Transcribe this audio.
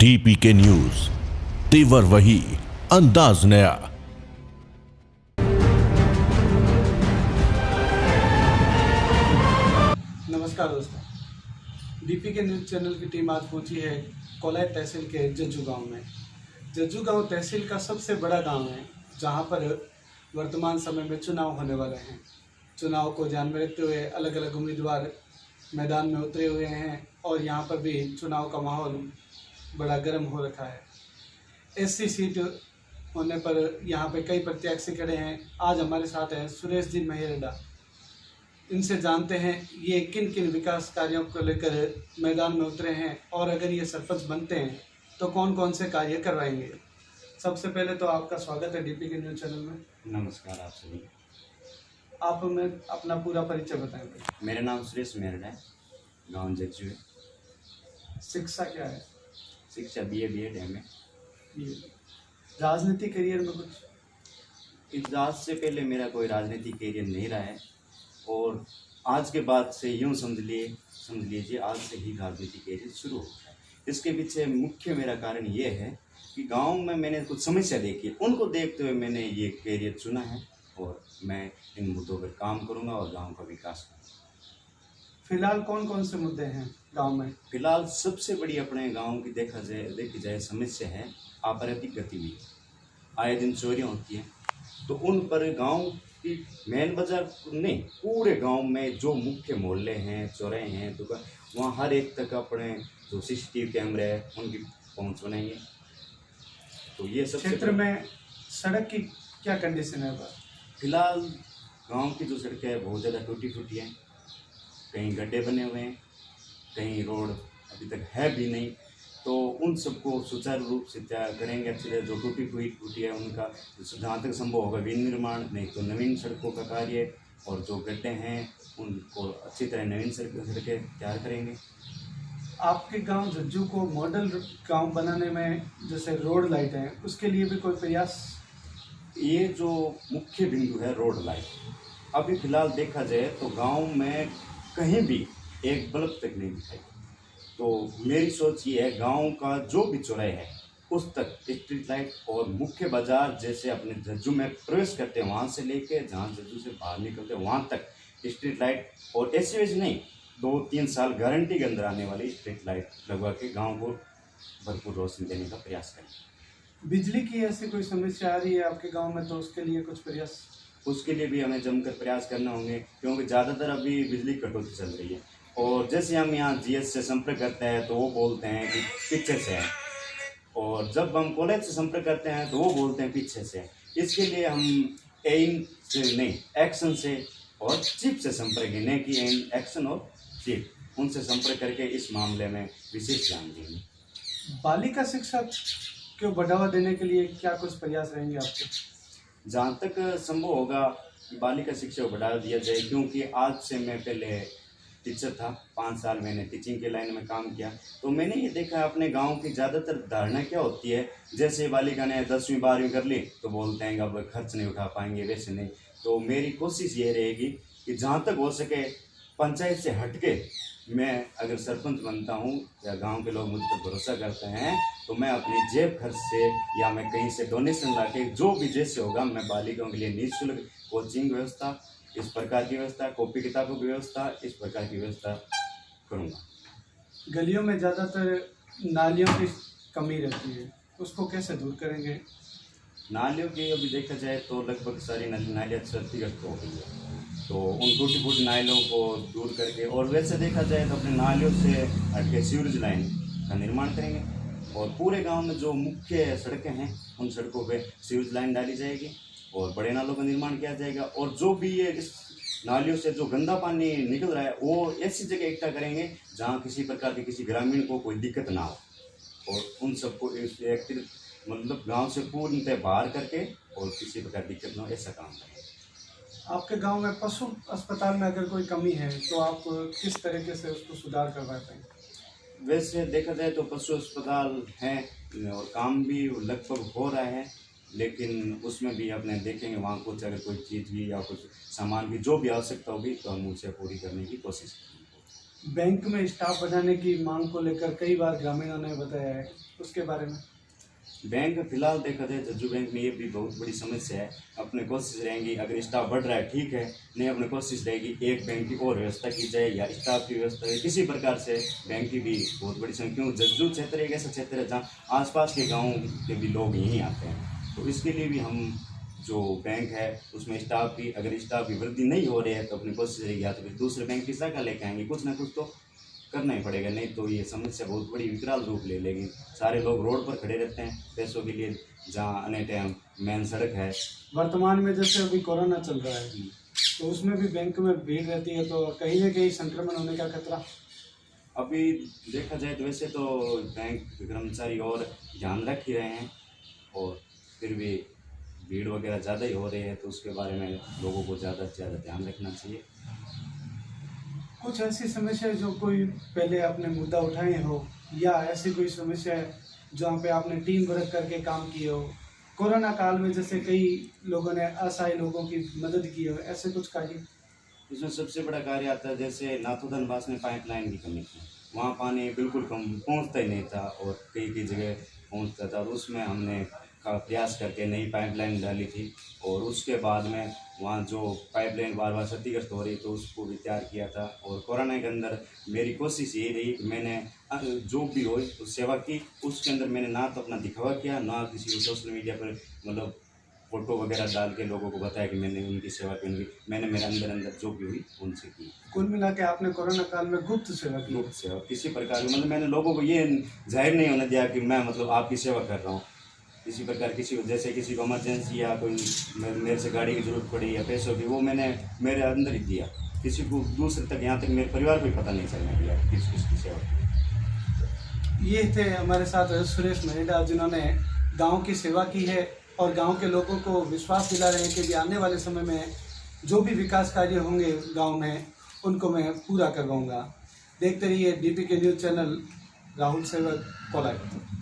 DPK news, तेवर वही, अंदाज नया। नमस्कार दोस्तों, डीपीके न्यूज चैनल की टीम आज पहुंची है कोलाई तहसील के जज्जू गांव में। जज्जू गांव तहसील का सबसे बड़ा गांव है, जहां पर वर्तमान समय में चुनाव होने वाले हैं। चुनाव को ध्यान में रखते हुए अलग अलग उम्मीदवार मैदान में उतरे हुए हैं और यहां पर भी चुनाव का माहौल बड़ा गर्म हो रखा है। एससी सीट होने पर यहाँ पे कई प्रत्याशी खड़े हैं। आज हमारे साथ हैं सुरेश जी मेहरडा। इनसे जानते हैं ये किन किन विकास कार्यों को लेकर मैदान में उतरे हैं और अगर ये सरपंच बनते हैं तो कौन कौन से कार्य करवाएंगे। सबसे पहले तो आपका स्वागत है डीपीके न्यूज चैनल में। नमस्कार आप सभी। आप हमें अपना पूरा परिचय बताएंगे। मेरा नाम सुरेश मेहरडा है, गाँव जज्जू है। शिक्षा क्या है? शिक्षा BA B.Ed MA। ये राजनीतिक करियर में कुछ? इस से पहले मेरा कोई राजनीतिक करियर नहीं रहा है और आज के बाद से यूँ समझ लीजिए आज से ही राजनीतिक करियर शुरू हो गया है। इसके पीछे मुख्य मेरा कारण ये है कि गांव में मैंने कुछ समस्या देखी, उनको देखते हुए मैंने ये करियर चुना है और मैं इन मुद्दों पर काम करूँगा और गाँव का विकास करूँगा। फिलहाल कौन कौन से मुद्दे हैं गांव में? फिलहाल सबसे बड़ी अपने गांव की देखी जाए समस्या है आपराधिक गतिविधि। आए दिन चोरियां होती हैं, तो उन पर गांव की मेन बाजार नहीं, पूरे गांव में जो मुख्य मोहल्ले हैं, चौराहे हैं, दुकान, वहाँ हर एक तक अपने जो CCTV कैमरे हैं उनकी पहुँच बनाएंगे। तो ये सब क्षेत्र में सड़क की क्या कंडीशन है? फिलहाल गाँव की जो सड़कें हैं बहुत ज़्यादा टूटी फूटी हैं, कहीं गड्ढे बने हुए हैं, कहीं रोड अभी तक है भी नहीं। तो उन सबको सुचारू रूप से तैयार करेंगे। अच्छे जो टूटी है उनका जहाँ तक संभव होगा विनिर्माण, नहीं तो नवीन सड़कों का कार्य, और जो गड्ढे हैं उनको अच्छी तरह नवीन सड़कें तैयार करेंगे। आपके गांव जज्जू को मॉडल गांव बनाने में जैसे रोड लाइट है, उसके लिए भी कोई प्रयास? ये जो मुख्य बिंदु है रोड लाइट, अभी फिलहाल देखा जाए तो गाँव में कहीं भी एक बल्ब तक नहीं दिखाई। तो मेरी सोच ये है गांव का जो भी चौराहे है उस तक स्ट्रीट लाइट, और मुख्य बाजार जैसे अपने जज्जू में प्रवेश करते हैं वहाँ से लेके जहाँ जज्जू से बाहर निकलते हैं वहाँ तक स्ट्रीट लाइट, और ऐसी वैसी नहीं, 2-3 साल गारंटी के अंदर आने वाली स्ट्रीट लाइट लगवा के गाँव को भरपूर रोशनी देने का प्रयास करें। बिजली की ऐसी कोई समस्या आ रही है आपके गाँव में, तो उसके लिए कुछ प्रयास? उसके लिए भी हमें जमकर प्रयास करना होंगे, क्योंकि ज़्यादातर अभी बिजली कटौती चल रही है। और जैसे हम यहाँ GS से संपर्क करते हैं तो वो बोलते हैं कि पीछे से है, और जब हम कॉलेज से संपर्क करते हैं तो वो बोलते हैं पीछे से है। इसके लिए हम एम से नहीं, एक्शन से और चिप से संपर्क, नहीं कि एम, एक्शन और चिप, उनसे संपर्क करके इस मामले में विशेष ध्यान देंगे। बालिका शिक्षा को बढ़ावा देने के लिए क्या कुछ प्रयास रहेंगे आपके? जहाँ तक संभव होगा बालिका शिक्षा को बढ़ावा दिया जाए, क्योंकि आज से मैं पहले टीचर था, 5 साल मैंने टीचिंग के लाइन में काम किया, तो मैंने ये देखा अपने गांव की ज़्यादातर धारणा क्या होती है, जैसे बालिका ने 10वीं 12वीं कर ली तो बोलते हैं कि अब खर्च नहीं उठा पाएंगे, वैसे नहीं। तो मेरी कोशिश ये रहेगी कि जहाँ तक हो सके पंचायत से हटके मैं अगर सरपंच बनता हूँ या गांव के लोग मुझ पर भरोसा करते हैं तो मैं अपनी जेब खर्च से या मैं कहीं से डोनेशन ला के जो भी जैसे होगा मैं बालिकाओं के लिए निःशुल्क कोचिंग व्यवस्था, इस प्रकार की व्यवस्था, कॉपी किताबों की व्यवस्था, इस प्रकार की व्यवस्था करूँगा। गलियों में ज़्यादातर नालियों की कमी रहती है, उसको कैसे दूर करेंगे? नालियों की अभी देखा जाए तो लगभग सारी नालियाँ क्षतिग्रस्त हो गई है, तो उन टूटी फूटी नालियों को दूर करके, और वैसे देखा जाए तो अपने नालियों से हटके सीवरेज लाइन का निर्माण करेंगे, और पूरे गांव में जो मुख्य सड़कें हैं उन सड़कों पे सीवरेज लाइन डाली जाएगी और बड़े नालों का निर्माण किया जाएगा। और जो भी ये इस नालियों से जो गंदा पानी निकल रहा है वो ऐसी जगह इकट्ठा करेंगे जहाँ किसी प्रकार की किसी ग्रामीण को कोई दिक्कत ना हो, और उन सबको मतलब गांव से पूर्णतः बाहर करके और किसी प्रकार दिक्कत ना हो, ऐसा काम करेंगे। आपके गांव में पशु अस्पताल में अगर कोई कमी है तो आप किस तरीके से उसको सुधार करवाते हैं? वैसे देखा जाए तो पशु अस्पताल हैं और काम भी लगभग हो रहा है, लेकिन उसमें भी अपने देखेंगे वहाँ कुछ अगर कोई चीज़ भी या कुछ सामान भी जो भी आवश्यकता होगी तो हम उसे पूरी करने की कोशिश करेंगे। बैंक में स्टाफ बढ़ाने की मांग को लेकर कई बार ग्रामीणों ने बताया है, उसके बारे में। बैंक फिलहाल देखा जाए जज्जू बैंक में ये भी बहुत बड़ी समस्या है। अपने कोशिश रहेंगी, अगर स्टाफ बढ़ रहा है ठीक है, नहीं अपने कोशिश रहेगी एक बैंक की और व्यवस्था की जाए या स्टाफ की व्यवस्था है, किसी प्रकार से बैंक की भी बहुत बड़ी समस्या। क्यों जज्जू क्षेत्र एक ऐसा क्षेत्र है जहाँ आसपास के गाँव के भी लोग यहीं आते हैं, तो इसके लिए भी हम जो बैंक है उसमें स्टाफ की, अगर स्टाफ की वृद्धि नहीं हो रही है तो अपनी कोशिश रहेगी या तो फिर दूसरे बैंक की शाखा लेके आएंगे, कुछ ना कुछ तो करना ही पड़ेगा, नहीं तो ये समस्या बहुत बड़ी विकराल रूप ले लेगी। सारे लोग रोड पर खड़े रहते हैं पैसों के लिए, जहाँ अने टाइम मेन सड़क है। वर्तमान में जैसे अभी कोरोना चल रहा है तो उसमें भी बैंक में भीड़ रहती है, तो कहीं ना कहीं संक्रमण होने का खतरा। अभी देखा जाए तो वैसे तो बैंक कर्मचारी और ध्यान रख ही रहे हैं, और फिर भी भीड़ वगैरह ज़्यादा ही हो रही है, तो उसके बारे में लोगों को ज़्यादा से ज़्यादा ध्यान रखना चाहिए। कुछ ऐसी समस्या है जो कोई पहले आपने मुद्दा उठाए हो, या ऐसी कोई समस्या है जहाँ पे आपने टीम वर्क करके काम किए हो, कोरोना काल में जैसे कई लोगों ने असहाय लोगों की मदद की हो, ऐसे कुछ कार्य? इसमें सबसे बड़ा कार्य आता है जैसे नाथोदन बास में पाइपलाइन की कमी थी, वहाँ पानी बिल्कुल कम पहुँचता ही नहीं था और कई कई जगह पहुँचता था, और उसमें हमने प्रयास करके नई पाइपलाइन डाली थी, और उसके बाद में वहाँ जो पाइपलाइन बार बार क्षतिग्रस्त हो रही तो उसको भी तैयार किया था। और कोरोना के अंदर मेरी कोशिश यही रही कि मैंने जो भी हो उस सेवा की, उसके अंदर मैंने ना तो अपना दिखावा किया, ना किसी को सोशल मीडिया पर मतलब फ़ोटो वगैरह डाल के लोगों को बताया कि मैंने उनकी सेवा की, मैंने मेरे अंदर जो भी हुई उनसे की। कुल मिला के आपने कोरोना काल में गुप्त सेवा की। गुप्त सेवा किसी प्रकार की, मतलब मैंने लोगों को ये जाहिर नहीं होने दिया कि मैं मतलब आपकी सेवा कर रहा हूँ। किसी प्रकार किसी को जैसे किसी को इमरजेंसी या कोई मेरे से गाड़ी की ज़रूरत पड़ी या पैसों की, वो मैंने मेरे अंदर ही दिया, किसी को दूसरे तक, यहाँ तक मेरे परिवार को भी पता नहीं चलने दिया किस किस की सेवा की। ये थे हमारे साथ सुरेश महेंद्र, जिन्होंने गांव की सेवा की है और गांव के लोगों को विश्वास दिला रहे हैं कि भी आने वाले समय में जो भी विकास कार्य होंगे गांव में उनको मैं पूरा करवाऊंगा। देखते रहिए DPK न्यूज़ चैनल। राहुल सेवक, कोलाइट।